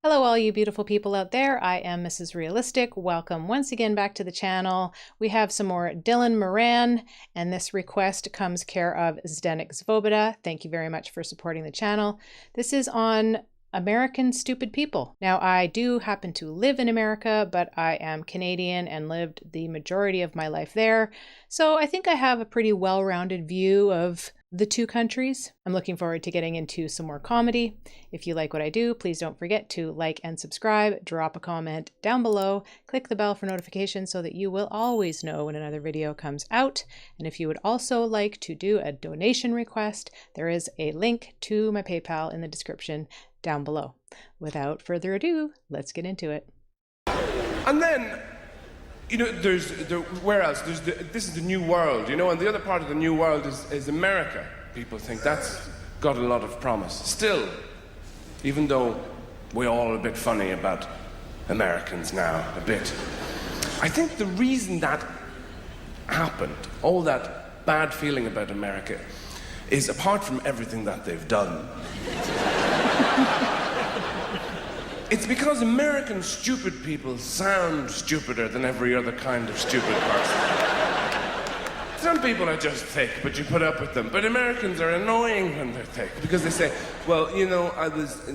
Hello all you beautiful people out there, I am Mrs. Realistic. Welcome once again back to the channel. We have some more Dylan Moran, and this request comes care of Zdenek Svoboda. Thank you very much for supporting the channel. This is on American stupid people. Now, I do happen to live in America, but I am Canadian and lived the majority of my life there. So I think I have a pretty well-rounded view of the two countries. I'm looking forward to getting into some more comedy. If you like what I do, please don't forget to like and subscribe, drop a comment down below, click the bell for notifications so that you will always know when another video comes out. And if you would also like to do a donation request, there is a link to my PayPal in the description down below. Without further ado, let's get into it. And then, you know, where else? This is the new world, you know, and the other part of the new world is America. People think that's got a lot of promise. Still, even though we're all a bit funny about Americans now, a bit, I think the reason that happened, all that bad feeling about America, is apart from everything that they've done, it's because American stupid people sound stupider than every other kind of stupid person. Some people are just thick, but you put up with them. But Americans are annoying when they're thick, because they say, well, you know,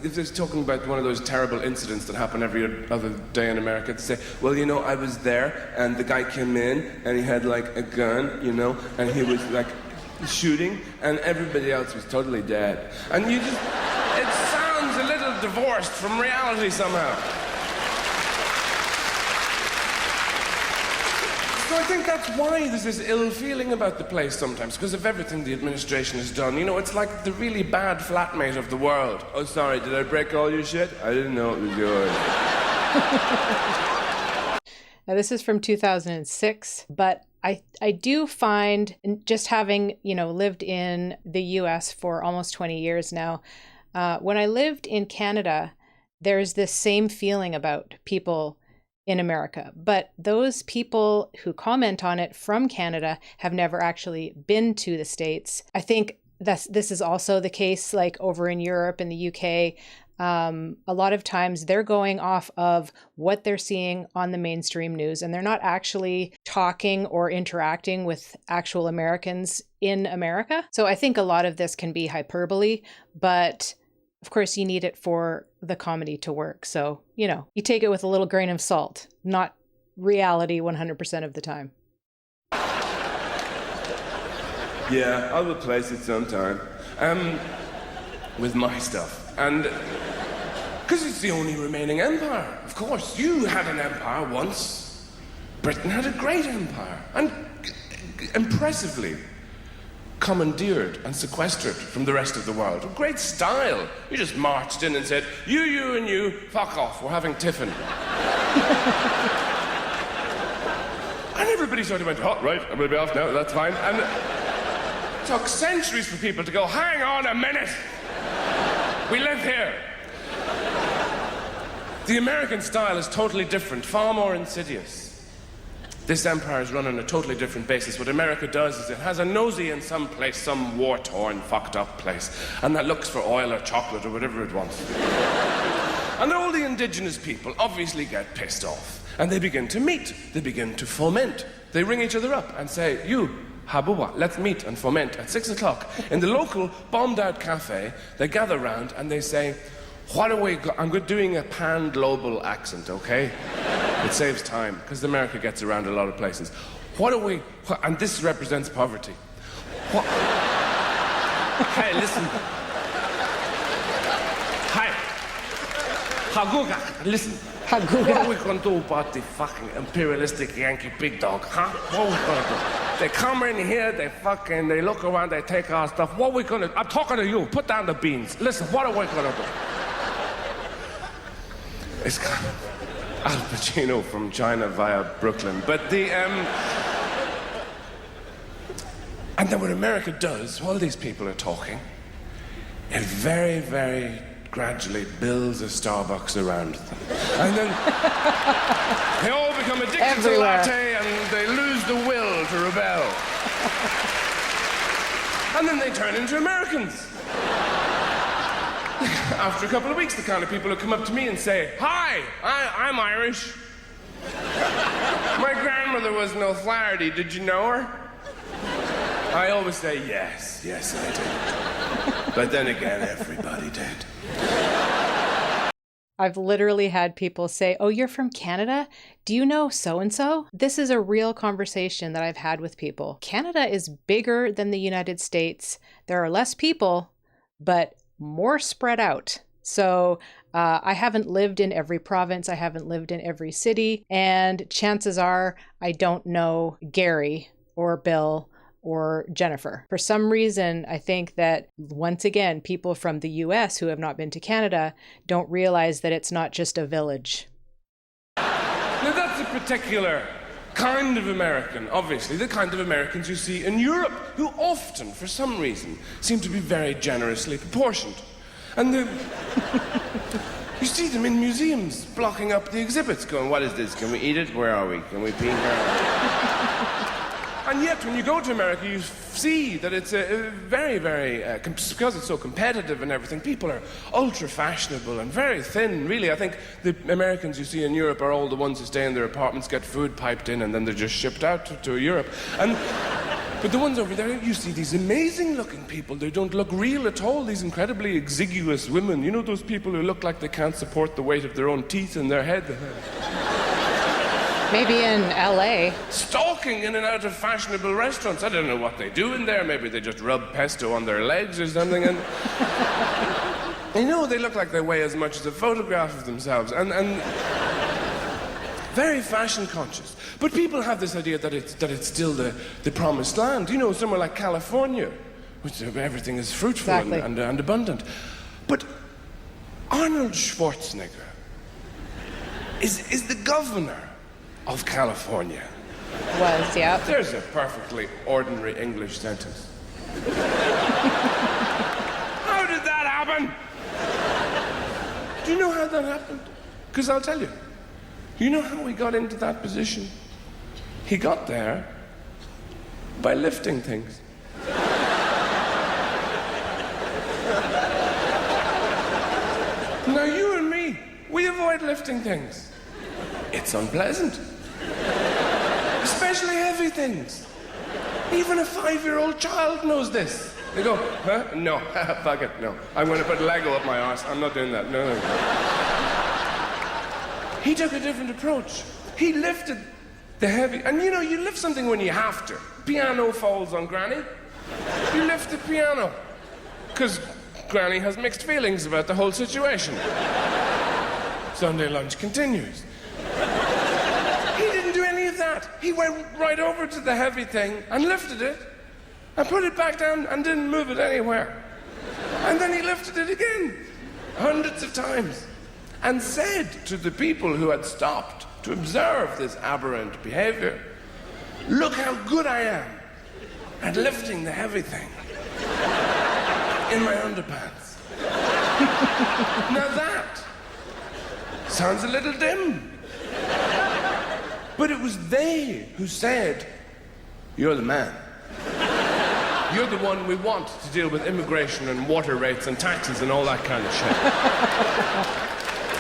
if they're talking about one of those terrible incidents that happen every other day in America, they say, well, you know, I was there, and the guy came in, and he had, like, a gun, you know, and he was, like, shooting, and everybody else was totally dead. And you just, it sounds a little divorced from reality somehow. So I think that's why there's this ill feeling about the place sometimes, because of everything the administration has done. You know, it's like the really bad flatmate of the world. Oh, sorry, did I break all your shit? I didn't know it was yours. Now, this is from 2006, but I do find, just having, you know, lived in the US for almost 20 years now, when I lived in Canada, there's this same feeling about people in America, but those people who comment on it from Canada have never actually been to the States. I think this is also the case, like over in Europe and the UK. A lot of times they're going off of what they're seeing on the mainstream news, and they're not actually talking or interacting with actual Americans in America. So I think a lot of this can be hyperbole, but of course you need it for the comedy to work. So, you know, you take it with a little grain of salt, not reality 100% of the time. Yeah, I'll replace it sometime. With my stuff. And because it's the only remaining empire, of course. You had an empire once. Britain had a great empire. And impressively commandeered and sequestered from the rest of the world. With great style. You just marched in and said, you and you, fuck off, we're having tiffin. And everybody sort of went, oh, right, I'm gonna be off now, that's fine. And it took centuries for people to go, hang on a minute. We live here. The American style is totally different, far more insidious. This empire is run on a totally different basis. What America does is it has a nosy in some place, some war-torn, fucked-up place, and that looks for oil or chocolate or whatever it wants. And all the indigenous people obviously get pissed off, and they begin to meet. They begin to foment. They ring each other up and say, you, Habuwa, let's meet and foment at 6 o'clock. In the local bombed-out cafe, they gather round and they say, what are we I'm doing a pan-global accent, okay? It saves time, because America gets around a lot of places. And this represents poverty. Hey, listen. Hi. Haguga, listen. Haguga. What are we going to do about the fucking imperialistic Yankee big dog, huh? What are we going to do? They come in here, they look around, they take our stuff. What are we going to... I'm talking to you. Put down the beans. Listen, what are we going to do? It's kind of Al Pacino from China via Brooklyn. But the, And then what America does, while these people are talking, it very, very gradually builds a Starbucks around them. And then they all become addicted to latte and they lose the will to rebel. And then they turn into Americans. After a couple of weeks, the kind of people who come up to me and say, "Hi, I'm Irish. My grandmother was no Flaherty. Did you know her?" I always say, yes, I did. But then again, everybody did. I've literally had people say, "Oh, you're from Canada? Do you know so-and-so?" This is a real conversation that I've had with people. Canada is bigger than the United States. There are less people, but more spread out. So I haven't lived in every province. I haven't lived in every city. And chances are I don't know Gary or Bill or Jennifer. For some reason, I think that, once again, people from the US who have not been to Canada don't realize that it's not just a village. Now, that's a particular kind of American, obviously, the kind of Americans you see in Europe, who often, for some reason, seem to be very generously proportioned. And you see them in museums, blocking up the exhibits, going, "What is this? Can we eat it? Where are we? Can we pee here?" And yet, when you go to America, you see that it's a very, very, because it's so competitive and everything, people are ultra fashionable and very thin, really. I think the Americans you see in Europe are all the ones who stay in their apartments, get food piped in, and then they're just shipped out to Europe. But the ones over there, you see these amazing-looking people. They don't look real at all, these incredibly exiguous women. You know those people who look like they can't support the weight of their own teeth in their head? Maybe in LA. Stalking in and out of fashionable restaurants. I don't know what they do in there. Maybe they just rub pesto on their legs or something. And you know, they look like they weigh as much as a photograph of themselves. And very fashion conscious. But people have this idea that it's still the promised land. You know, somewhere like California, which everything is fruitful Exactly. and abundant. But Arnold Schwarzenegger is the governor of California. Was, yeah. There's a perfectly ordinary English sentence. How did that happen? Do you know how that happened? Because I'll tell you. You know how he got into that position? He got there by lifting things. Now, you and me, we avoid lifting things. It's unpleasant. Especially heavy things. Even a 5-year-old child knows this. They go, "Huh? No, fuck it, no. I'm going to put Lego up my arse. I'm not doing that, no. He took a different approach. He lifted the heavy, and you know, you lift something when you have to. Piano falls on Granny. You lift the piano. Because Granny has mixed feelings about the whole situation. Sunday lunch continues. He didn't do any of that. He went right over to the heavy thing and lifted it and put it back down and didn't move it anywhere. And then he lifted it again, hundreds of times, and said to the people who had stopped to observe this aberrant behavior, "Look how good I am at lifting the heavy thing in my underpants." Now that sounds a little dim. But it was they who said, "You're the man. You're the one we want to deal with immigration and water rates and taxes and all that kind of shit."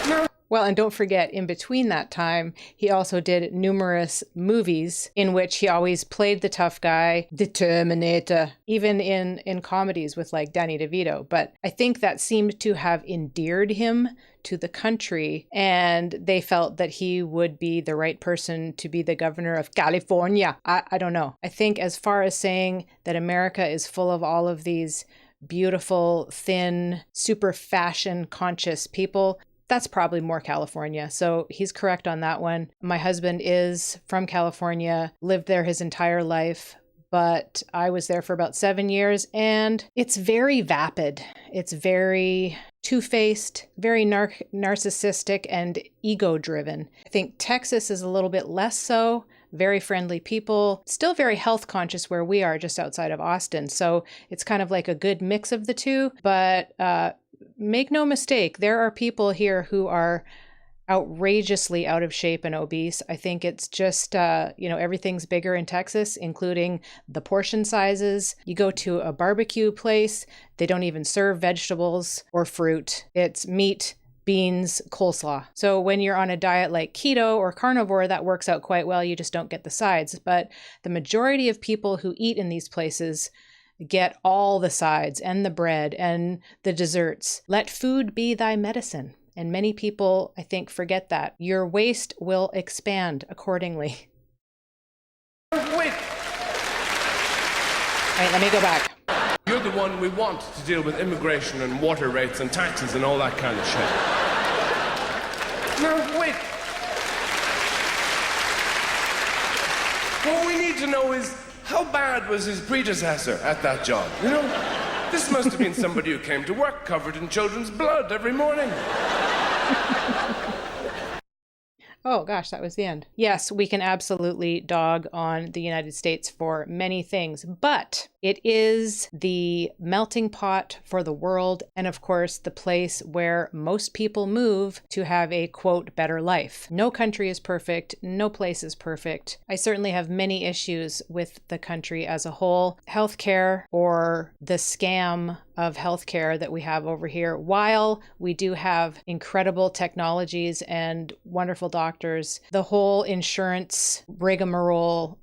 No. Well, and don't forget, in between that time, he also did numerous movies in which he always played the tough guy, the Terminator, even in comedies with like Danny DeVito. But I think that seemed to have endeared him to the country, and they felt that he would be the right person to be the governor of California. I don't know. I think as far as saying that America is full of all of these beautiful, thin, super fashion conscious people, that's probably more California. So he's correct on that one. My husband is from California, lived there his entire life, but I was there for about 7 years, and it's very vapid. It's very two-faced, very narcissistic and ego-driven. I think Texas is a little bit less so. Very friendly people, still very health conscious where we are, just outside of Austin. So it's kind of like a good mix of the two, but make no mistake, there are people here who are outrageously out of shape and obese. I think it's just, everything's bigger in Texas, including the portion sizes. You go to a barbecue place, they don't even serve vegetables or fruit. It's meat, beans, coleslaw. So when you're on a diet like keto or carnivore, that works out quite well. You just don't get the sides. But the majority of people who eat in these places get all the sides and the bread and the desserts. Let food be thy medicine. And many people, I think, forget that. Your waist will expand accordingly. Wait. All right, let me go back. You're the one we want to deal with immigration and water rates and taxes and all that kind of shit. Now, wait. What we need to know is, how bad was his predecessor at that job? You know, this must have been somebody who came to work covered in children's blood every morning. Oh gosh, that was the end. Yes, we can absolutely dog on the United States for many things, but it is the melting pot for the world, and of course, the place where most people move to have a, quote, better life. No country is perfect. No place is perfect. I certainly have many issues with the country as a whole. Healthcare, or the scam of healthcare that we have over here, while we do have incredible technologies and wonderful doctors, the whole insurance rigmarole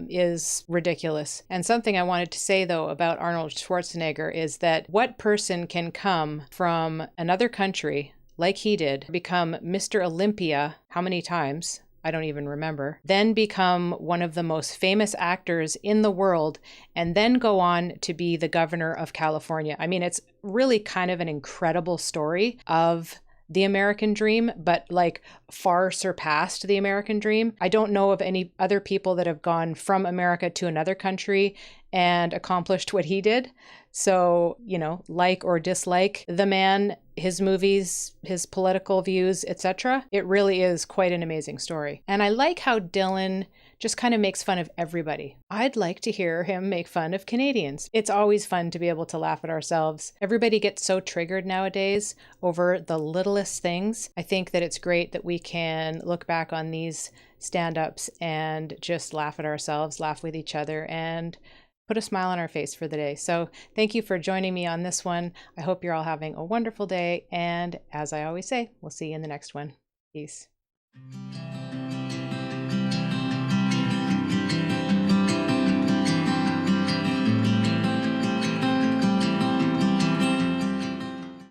is ridiculous. And something I wanted to say, though, about Arnold Schwarzenegger is that what person can come from another country, like he did, become Mr. Olympia how many times? I don't even remember, then become one of the most famous actors in the world, and then go on to be the governor of California. I mean, it's really kind of an incredible story of the American dream, but like far surpassed the American dream. I don't know of any other people that have gone from America to another country and accomplished what he did. So, like or dislike the man, his movies, his political views, etc., it really is quite an amazing story. And I like how Dylan just kind of makes fun of everybody. I'd like to hear him make fun of Canadians. It's always fun to be able to laugh at ourselves. Everybody gets so triggered nowadays over the littlest things. I think that it's great that we can look back on these stand-ups and just laugh at ourselves, laugh with each other, and put a smile on our face for the day. So thank you for joining me on this one. I hope you're all having a wonderful day. And as I always say, we'll see you in the next one. Peace.